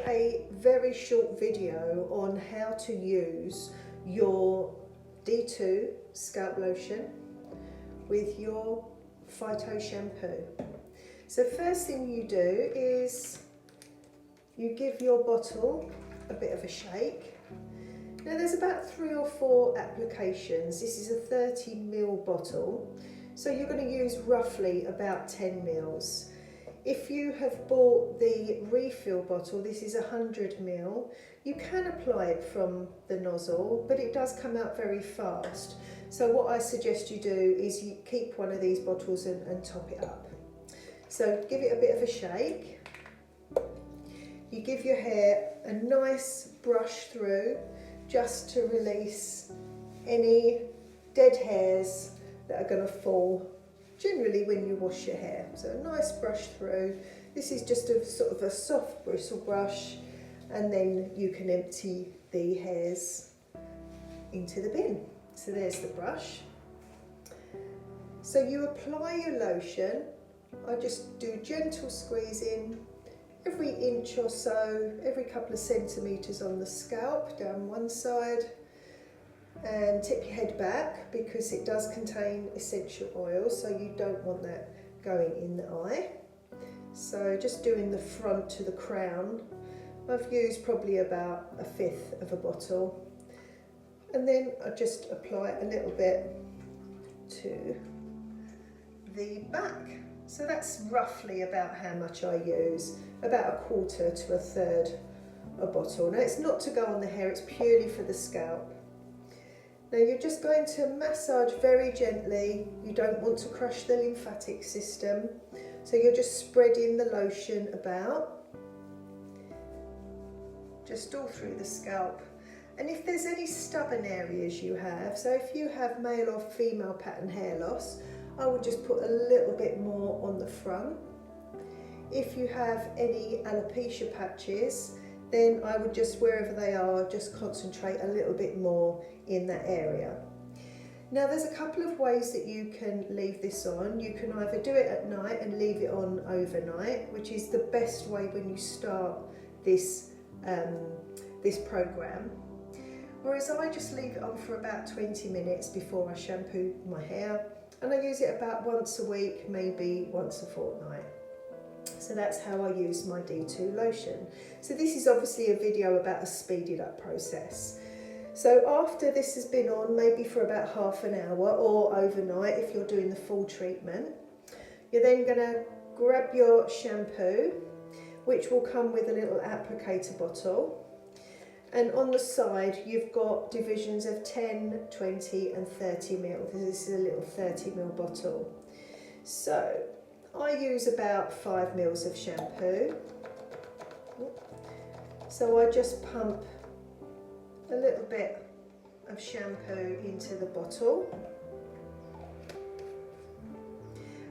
a very short video on how to use your D2 scalp lotion with your Phyto Shampoo. So first thing you do is you give your bottle a bit of a shake. Now there's about 3 or 4 applications. This is a 30 ml bottle, so you're going to use roughly about 10 ml. If you have bought the refill bottle, this is 100 ml, you can apply it from the nozzle, but it does come out very fast. So what I suggest you do is you keep one of these bottles and top it up. So give it a bit of a shake. You give your hair a nice brush through just to release any dead hairs that are going to fall generally when you wash your hair. So a nice brush through. This is just a sort of a soft bristle brush, and then you can empty the hairs into the bin. So there's the brush. So you apply your lotion. I just do gentle squeezing every inch or so, every couple of centimetres on the scalp down one side, and tip your head back because it does contain essential oil, so you don't want that going in the eye. So just doing the front to the crown. I've used probably about 1/5 of a bottle, and then I just apply a little bit to the back. So that's roughly about how much I use, about 1/4 to 1/3 a bottle. Now it's not to go on the hair, it's purely for the scalp. Now you're just going to massage very gently. You don't want to crush the lymphatic system. So you're just spreading the lotion about, just all through the scalp. And if there's any stubborn areas you have, so if you have male or female pattern hair loss, I would just put a little bit more on the front. If you have any alopecia patches, then I would just, wherever they are, just concentrate a little bit more in that area. Now there's a couple of ways that you can leave this on. You can either do it at night and leave it on overnight, which is the best way when you start this, this program. Whereas I just leave it on for about 20 minutes before I shampoo my hair, and I use it about once a week, maybe once a fortnight. So that's how I use my D2 lotion. So this is obviously a video about a speeded up process. So after this has been on, maybe for about half an hour or overnight if you're doing the full treatment, you're then going to grab your shampoo, which will come with a little applicator bottle. And on the side you've got divisions of 10, 20 and 30 ml. This is a little 30 ml bottle. So I use about 5 ml of shampoo. So I just pump a little bit of shampoo into the bottle.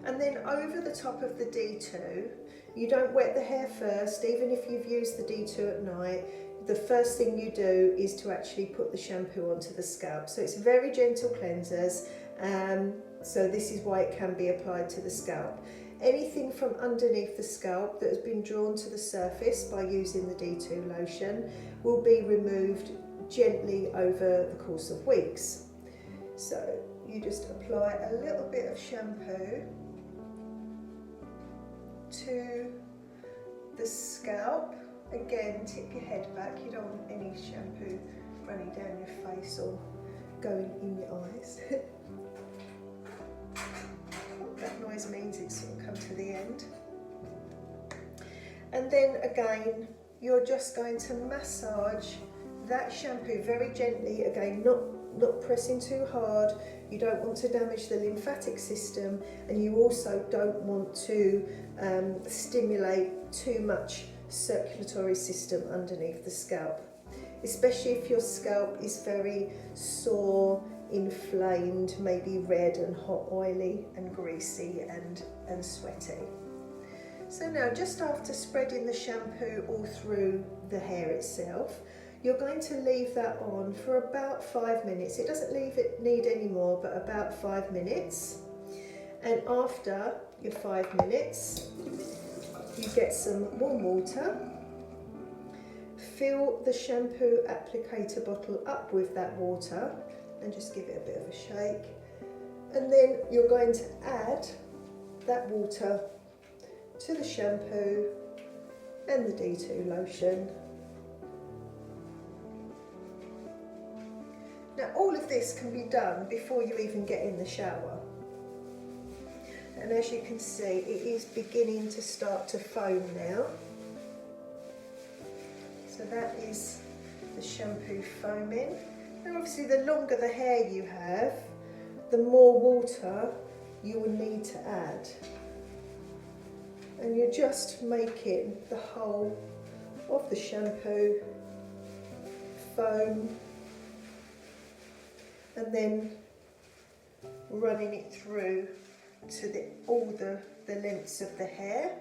And then over the top of the D2, you don't wet the hair first, even if you've used the D2 at night. The first thing you do is to actually put the shampoo onto the scalp. So it's very gentle cleansers, so this is why it can be applied to the scalp. Anything from underneath the scalp that has been drawn to the surface by using the D2 lotion will be removed gently over the course of weeks. So you just apply a little bit of shampoo to the scalp. Again, tip your head back. You don't want any shampoo running down your face or going in your eyes. That noise means it's sort of come to the end. And then again, you're just going to massage that shampoo very gently, again not pressing too hard. You don't want to damage the lymphatic system, and you also don't want to stimulate too much circulatory system underneath the scalp, especially if your scalp is very sore, inflamed, maybe red and hot, oily and greasy and sweaty. So now, just after spreading the shampoo all through the hair itself, you're going to leave that on for about 5 minutes. It doesn't need any more, but about 5 minutes. And after your 5 minutes, you get some warm water fill the shampoo applicator bottle up with that water and just give it a bit of a shake. And then you're going to add that water to the shampoo and the D2 lotion. Now all of this can be done before you even get in the shower. And as you can see, it is beginning to start to foam now. So that is the shampoo foaming. And obviously the longer the hair you have, the more water you will need to add. And you're just making the whole of the shampoo foam and then running it through to all the lengths of the hair.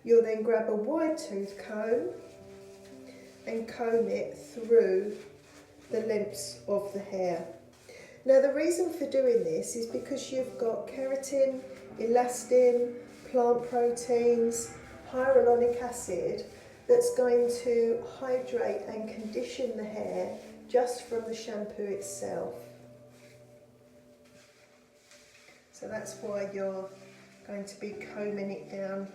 You'll then grab a wide tooth comb and comb it through the lengths of the hair. Now the reason for doing this is because you've got keratin, elastin, plant proteins, hyaluronic acid that's going to hydrate and condition the hair just from the shampoo itself. So that's why you're going to be combing it down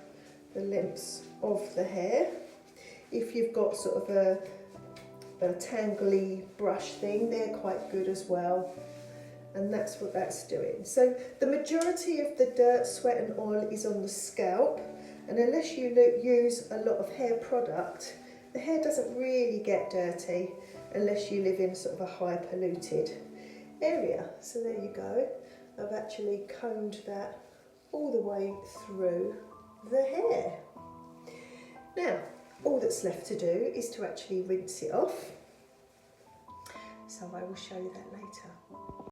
the lengths of the hair. If you've got sort of a tangly brush thing, they're quite good as well. And that's what that's doing. So the majority of the dirt, sweat and oil is on the scalp. And unless you use a lot of hair product, the hair doesn't really get dirty unless you live in sort of a high polluted area. So there you go. I've actually combed that all the way through the hair. Now, all that's left to do is to actually rinse it off. So I will show you that later.